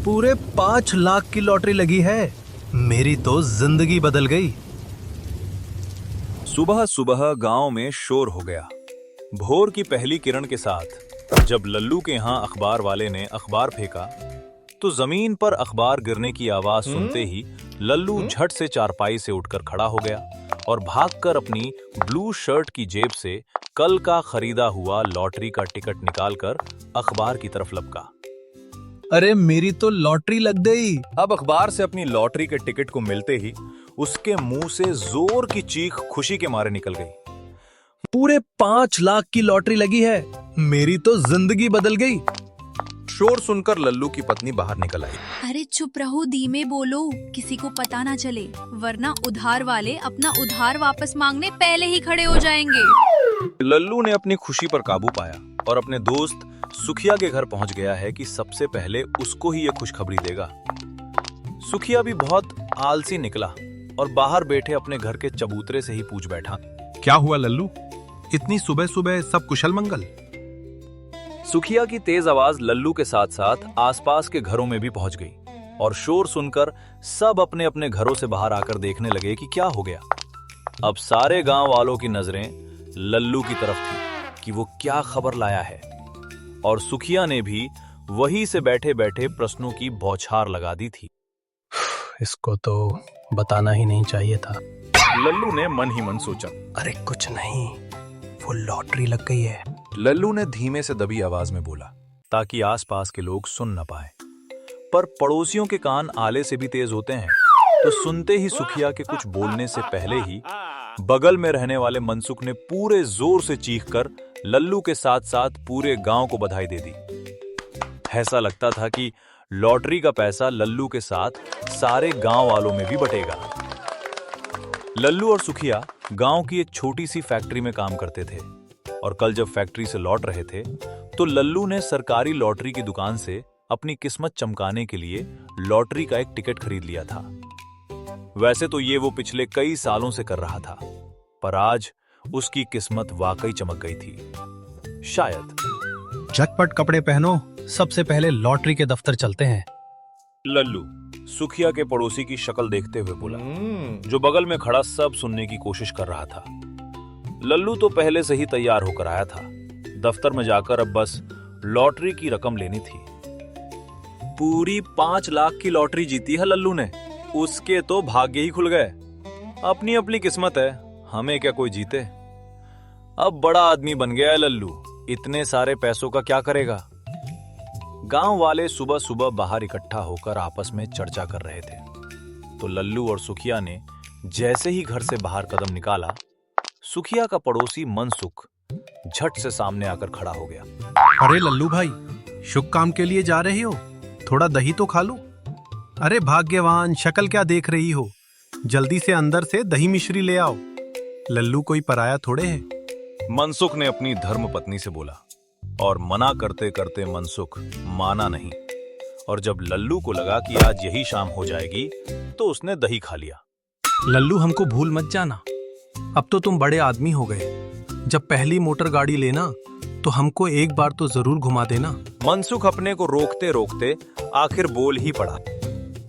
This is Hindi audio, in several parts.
पूरे 5 लाख की लॉटरी लगी है। मेरी तो जिंदगी बदल गई। सुबह सुबह गांव में शोर हो गया। भोर की पहली किरण के साथ जब लल्लू के यहाँ अखबार वाले ने अखबार फेंका तो जमीन पर अखबार गिरने की आवाज सुनते ही लल्लू झट से चारपाई से उठकर खड़ा हो गया और भागकर अपनी ब्लू शर्ट की जेब से कल का खरीदा हुआ लॉटरी का टिकट निकालकर अखबार की तरफ लपका। अरे मेरी तो लॉटरी लग गई। अब अखबार से अपनी लॉटरी के टिकट को मिलते ही उसके मुंह से जोर की चीख खुशी के मारे निकल गई। पूरे 5 लाख की लॉटरी लगी है। मेरी तो जिंदगी बदल गई। शोर सुनकर लल्लू की पत्नी बाहर निकल आई। अरे चुप रहो, धीमे बोलो, किसी को पता ना चले, वरना उधार वाले अपना उधार वापस मांगने पहले ही खड़े हो जाएंगे। लल्लू ने अपनी खुशी पर काबू पाया और अपने दोस्त सुखिया के घर पहुंच गया है कि सबसे पहले उसको ही ये खुशखबरी देगा। सुखिया भी बहुत आलसी निकला और बाहर बैठे अपने घर के चबूतरे से ही पूछ बैठा, क्या हुआ लल्लू, इतनी सुबह सुबह सब कुशल मंगल? सुखिया की तेज आवाज लल्लू के साथ साथ आसपास के घरों में भी पहुंच गई और शोर सुनकर सब अपने अपने घरों से बाहर आकर देखने लगे कि क्या हो गया। अब सारे गांव वालों की नजरें लल्लू की तरफ थी कि वो क्या खबर लाया है और सुखिया ने भी वहीं से बैठे बैठे प्रश्नों की बौछार लगा दी थी। इसको तो बताना ही नहीं चाहिए था। लल्लू ने मन ही मन सोचा। अरे कुछ नहीं, वो लॉटरी लग गई है। लल्लू ने धीमे से दबी आवाज में बोला ताकि आसपास के लोग सुन न पाए, पर पड़ोसियों के कान आले से भी तेज होते हैं। तो सुनते ही सुखिया के कुछ बोलने से पहले ही बगल में रहने वाले मनसुख ने पूरे जोर से चीखकर लल्लू के साथ साथ पूरे गांव को बधाई दे दी। ऐसा लगता था कि लॉटरी का पैसा लल्लू के साथ सारे गांव वालों में भी बटेगा। लल्लू और सुखिया गांव की एक छोटी सी फैक्ट्री में काम करते थे और कल जब फैक्ट्री से लौट रहे थे तो लल्लू ने सरकारी लॉटरी की दुकान से अपनी किस्मत चमकाने के लिए लॉटरी का एक टिकट खरीद लिया था। वैसे तो ये वो पिछले कई सालों से कर रहा था, पर आज उसकी किस्मत वाकई चमक गई थी। शायद झटपट कपड़े पहनो, सबसे पहले लॉटरी के दफ्तर चलते हैं। लल्लू सुखिया के पड़ोसी की शक्ल देखते हुए बोला, जो बगल में खड़ा सब सुनने की कोशिश कर रहा था। लल्लू तो पहले से ही तैयार होकर आया था। दफ्तर में जाकर अब बस लॉटरी की रकम लेनी थी। पूरी 5 लाख की लॉटरी जीती है लल्लू ने। उसके तो भाग्य ही खुल गए। अपनी अपनी किस्मत है, हमें क्या कोई जीते। अब बड़ा आदमी बन गया है लल्लू, इतने सारे पैसों का क्या करेगा। गांव वाले सुबह सुबह बाहर इकट्ठा होकर आपस में चर्चा कर रहे थे। तो लल्लू और सुखिया ने जैसे ही घर से बाहर कदम निकाला, सुखिया का पड़ोसी मनसुख झट से सामने आकर खड़ा हो गया। अरे लल्लू भाई, शुभ काम के लिए जा रहे हो? थोड़ा दही तो खा लो। अरे भाग्यवान, शक्ल क्या देख रही हो? जल्दी से अंदर से दही मिश्री ले आओ। लल्लू कोई पराया थोड़े है। मनसुख ने अपनी धर्म पत्नी से बोला और मना करते करते मनसुख माना नहीं। और जब लल्लू को लगा कि आज यही शाम हो जाएगी तो उसने दही खा लिया। लल्लू, हमको भूल मत जाना। अब तो तुम बड़े आदमी हो गए। जब पहली मोटर गाड़ी लेना तो हमको एक बार तो जरूर घुमा देना। मनसुख अपने को रोकते रोकते आखिर बोल ही पड़ा।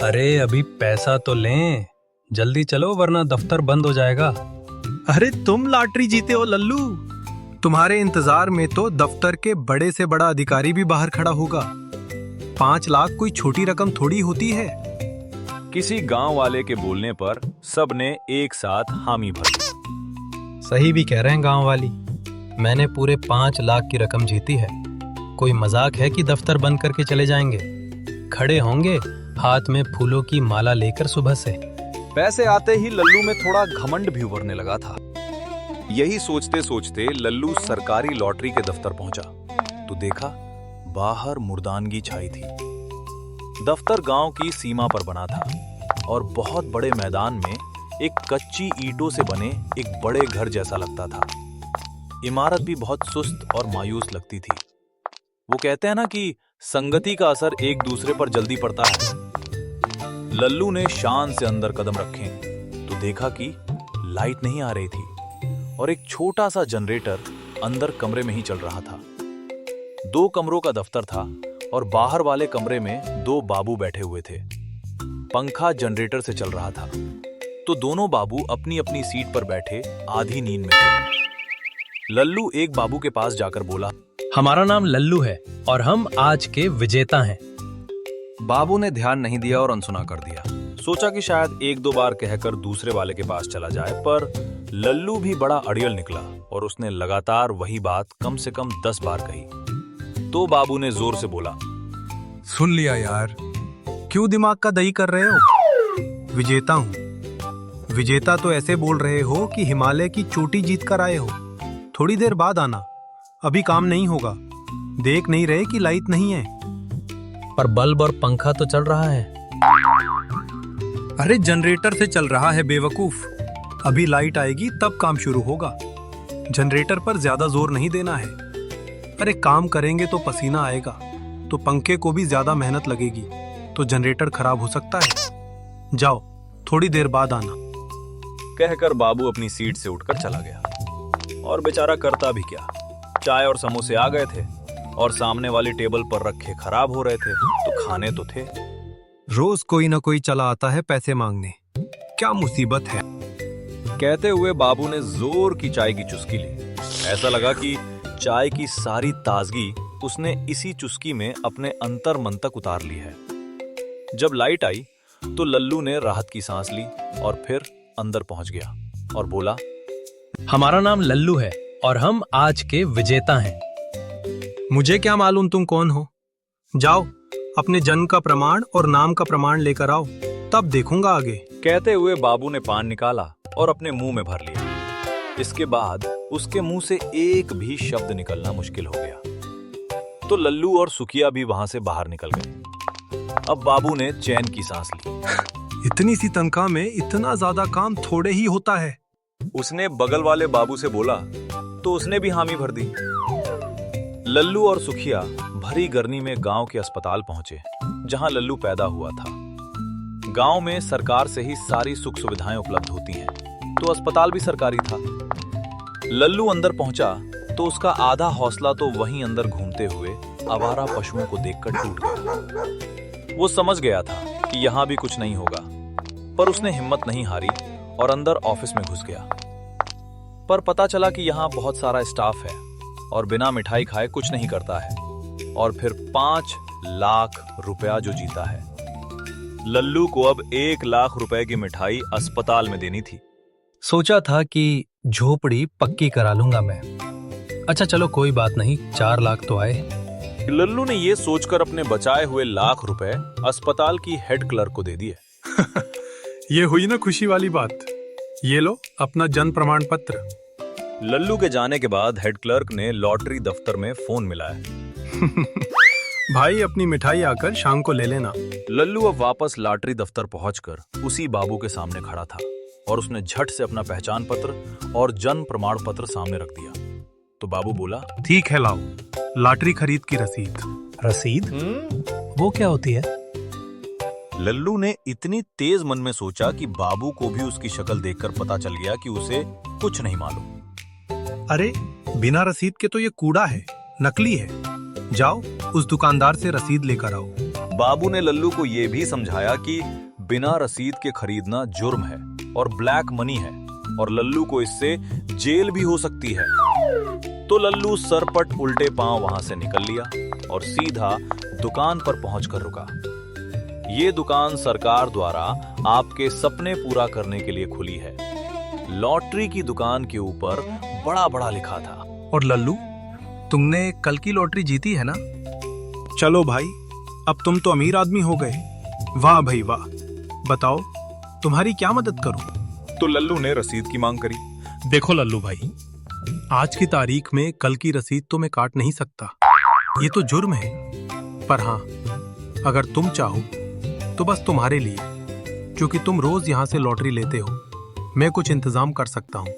अरे अभी पैसा तो लें, जल्दी चलो वरना दफ्तर बंद हो जाएगा। अरे तुम लॉटरी जीते हो लल्लू। तुम्हारे इंतजार में तो दफ्तर के बड़े से बड़ा अधिकारी भी बाहर खड़ा होगा। 5 लाख कोई छोटी रकम थोड़ी होती है। किसी गांव वाले के बोलने पर सबने एक साथ हामी भरी। सही भी कह रहे हैं गांव वाली। मैंने पूरे 5 लाख की रकम जीती है। कोई मजाक है कि दफ्तर बंद करके चले जाएंगे? खड़े होंगे हाथ में फूलों की माला लेकर सुबह से। पैसे आते ही लल्लू में थोड़ा घमंड भी उभरने लगा था। यही सोचते सोचते लल्लू सरकारी लॉटरी के दफ्तर पहुंचा तो देखा बाहर मुर्दानगी छाई थी। दफ्तर गांव की सीमा पर बना था और बहुत बड़े मैदान में एक कच्ची ईंटों से बने एक बड़े घर जैसा लगता था। इमारत भी बहुत सुस्त और मायूस लगती थी। वो कहते हैं ना कि संगति का असर एक दूसरे पर जल्दी पड़ता है। लल्लू ने शान से अंदर कदम रखे तो देखा कि लाइट नहीं आ रही थी और एक छोटा सा जनरेटर अंदर कमरे में ही चल रहा था। 2 कमरों का दफ्तर था और बाहर वाले कमरे में दो बाबू बैठे हुए थे। पंखा जनरेटर से चल रहा था, तो दोनों बाबू अपनी अपनी सीट पर बैठे आधी नींद में थे। लल्लू एक बाबू के पास जाकर बोला, हमारा नाम लल्लू है और हम आज के विजेता हैं। बाबू ने ध्यान नहीं दिया और अनसुना कर दिया। सोचा कि शायद एक दो बार कहकर दूसरे वाले के पास चला जाए, पर लल्लू भी बड़ा अड़ियल निकला और उसने लगातार वही बात कम से कम 10 बार कही। तो बाबू ने जोर से बोला, सुन लिया यार, क्यों दिमाग का दही कर रहे हो? विजेता हूँ। विजेता तो ऐसे बोल रहे हो कि हिमालय की चोटी जीत कर आए हो। थोड़ी देर बाद आना, अभी काम नहीं होगा। देख नहीं रहे कि लाइट नहीं है? पर बल्ब और पंखा तो चल रहा है। अरे जनरेटर से चल रहा है बेवकूफ। अभी लाइट आएगी तब काम शुरू होगा। जनरेटर पर ज्यादा जोर नहीं देना है। अरे काम करेंगे तो पसीना आएगा, तो पंखे को भी ज्यादा मेहनत लगेगी, तो जनरेटर खराब हो सकता है। जाओ, थोड़ी देर बाद आना। कहकर बाबू अपनी सीट से उठकर चला गया। और बेचारा करता भी क्या, चाय और समोसे आ गए थे और सामने वाली टेबल पर रखे खराब हो रहे थे, तो खाने तो थे। रोज कोई ना कोई चला आता है पैसे मांगने। क्या मुसीबत है। कहते हुए बाबू ने जोर की चाय की चुस्की ली। ऐसा लगा कि चाय की सारी ताजगी उसने इसी चुस्की में अपने अंतर मन तक उतार ली है। जब लाइट आई तो लल्लू ने राहत की सांस ली और फिर अंदर पहुंच गया और बोला, हमारा नाम लल्लू है और हम आज के विजेता हैं। मुझे क्या मालूम तुम कौन हो? जाओ, अपने जन्म का प्रमाण और नाम का प्रमाण लेकर आओ, तब देखूंगा आगे। कहते हुए बाबू ने पान निकाला और अपने मुंह में भर लिया। इसके बाद उसके मुंह से एक भी शब्द निकलना मुश्किल हो गया। तो लल्लू और सुखिया भी वहां से बाहर निकल गए। अब बाबू ने चैन की सांस ली। इतनी सी तनख्वाह में इतना ज्यादा काम थोड़े ही होता है। उसने बगल वाले बाबू से बोला, तो उसने भी हामी भर दी। लल्लू और सुखिया भरी गर्मी में गांव के अस्पताल पहुंचे, जहां लल्लू पैदा हुआ था। गांव में सरकार से ही सारी सुख सुविधाएं उपलब्ध होती हैं, तो अस्पताल भी सरकारी था। लल्लू अंदर पहुंचा तो उसका आधा हौसला तो वहीं अंदर घूमते हुए आवारा पशुओं को देखकर टूट गया। वो समझ गया था कि यहां भी कुछ नहीं होगा, पर उसने हिम्मत नहीं हारी और अंदर ऑफिस में घुस गया। पर पता चला कि यहाँ बहुत सारा स्टाफ है और बिना मिठाई खाए कुछ नहीं करता है, और फिर 5 लाख रुपया जो जीता है। लल्लू को अब 1 लाख रुपए की मिठाई अस्पताल में देनी थी। सोचा था कि झोपड़ी पक्की करा लूंगा मैं। अच्छा चलो कोई बात नहीं, 4 लाख तो आए। लल्लू ने ये सोचकर अपने बचाए हुए लाख रुपए अस्पताल की हेड क्लर्क को दे दिए। ये हुई ना खुशी वाली बात। ये लो अपना जन्म प्रमाण पत्र। लल्लू के जाने के बाद हेड क्लर्क ने लॉटरी दफ्तर में फोन मिलाया। भाई अपनी मिठाई आकर शाम को ले लेना। लल्लू अब वापस लॉटरी दफ्तर पहुंचकर उसी बाबू के सामने खड़ा था और उसने झट से अपना पहचान पत्र और जन्म प्रमाण पत्र सामने रख दिया। तो बाबू बोला, ठीक है, लाओ लॉटरी खरीद की रसीद। रसीद? वो क्या होती है? लल्लू ने इतनी तेज मन में सोचा कि बाबू को भी उसकी शक्ल देखकर पता चल गया कि उसे कुछ नहीं मालूम। अरे बिना रसीद के तो ये कूड़ा है, नकली है। जाओ उस दुकानदार से रसीद लेकर आओ। बाबू ने लल्लू को यह भी समझाया कि बिना रसीद के खरीदना जुर्म है और ब्लैक मनी है, और लल्लू को इससे जेल भी हो सकती है। तो लल्लू सरपट उल्टे पांव वहां से निकल लिया और सीधा दुकान पर पहुंचकर रुका। ये दुकान सरकार द्वारा आपके सपने पूरा करने के लिए खुली है। लॉटरी की दुकान के ऊपर बड़ा बड़ा लिखा था। और लल्लू, तुमने कल की लॉटरी जीती है ना? चलो भाई, अब तुम तो अमीर आदमी हो गए। वाह भाई वाह। बताओ तुम्हारी क्या मदद करूं? तो लल्लू ने रसीद की मांग करी। देखो लल्लू भाई, आज की तारीख में कल की रसीद तो मैं काट नहीं सकता, ये तो जुर्म है। पर हाँ, अगर तुम चाहो तो बस तुम्हारे लिए, क्योंकि तुम रोज यहाँ से लॉटरी लेते हो, मैं कुछ इंतजाम कर सकता हूँ।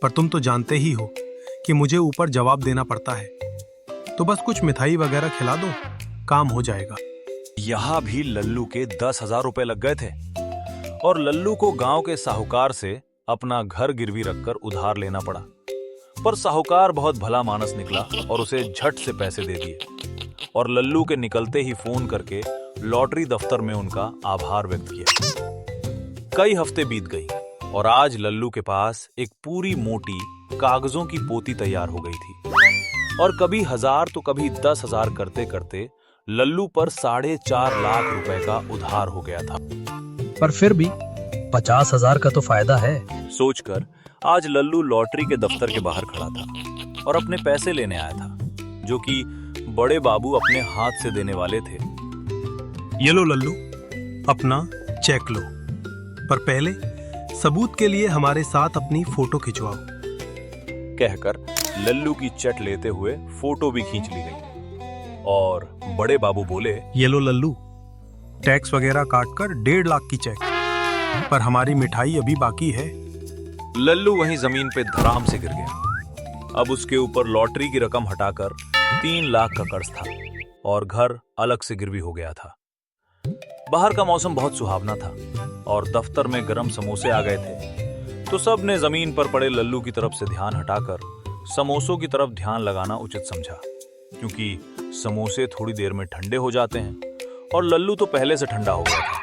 पर तुम तो जानते ही हो कि मुझे ऊपर जवाब देना पड़ता है, तो बस कुछ मिठाई वगैरह खिला दो, काम हो जाएगा। यहाँ भी लल्लू के 10,000 रुपए लग गए थे और लल्लू को गांव के साहूकार से अपना घर गिरवी रखकर उधार लेना पड़ा। पर साहूकार बहुत भला मानस निकला और उसे झट से पैसे दे दिए और लल्लू के निकलते ही फोन करके लॉटरी दफ्तर में उनका आभार व्यक्त किया। कई हफ्ते बीत गई और आज लल्लू के पास एक पूरी मोटी कागजों की पोती तैयार हो गई थी और कभी 1000 तो कभी 10,000 करते करते लल्लू पर 4.5 लाख रुपए का उधार हो गया था। पर फिर भी 50,000 का तो फायदा है। सोचकर आज लल्लू लॉटरी के दफ्तर के बाहर खड़ा था और अपने पैसे लेने आया था, जो कि बड़े बाबू अपने हाथ से देने वाले थे। ये लो लल्लू, अपना चेक लो, पर पहले सबूत के लिए हमारे साथ अपनी फोटो खिंचवाओ। कहकर लल्लू की चट लेते हुए फोटो भी खींच ली गई और बड़े बाबू बोले, ये लो लल्लू, टैक्स वगैरह काटकर 1.5 लाख की चेक, पर हमारी मिठाई अभी बाकी है। लल्लू वहीं जमीन पे धड़ाम से गिर गया। अब उसके ऊपर लॉटरी की रकम हटाकर 3 लाख का कर्ज था और घर अलग से गिरवी हो गया था। बाहर का मौसम बहुत सुहावना था और दफ्तर में गरम समोसे आ गए थे, तो सब ने जमीन पर पड़े लल्लू की तरफ से ध्यान हटाकर समोसों की तरफ ध्यान लगाना उचित समझा, क्योंकि समोसे थोड़ी देर में ठंडे हो जाते हैं और लल्लू तो पहले से ठंडा हो गया था।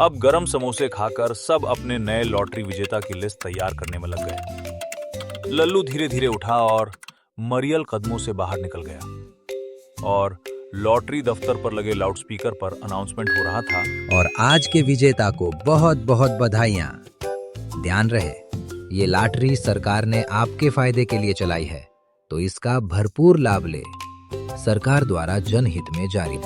अब गरम समोसे खाकर सब अपने नए लॉटरी विजेता की लिस्ट तैयार करने में लग गए। लल्लू धीरे धीरे उठा और मरियल कदमों से बाहर निकल गया और लॉटरी दफ्तर पर लगे लाउडस्पीकर पर अनाउंसमेंट हो रहा था, और आज के विजेता को बहुत बहुत बधाइयां। ध्यान रहे, ये लॉटरी सरकार ने आपके फायदे के लिए चलाई है, तो इसका भरपूर लाभ ले। सरकार द्वारा जनहित में जारी।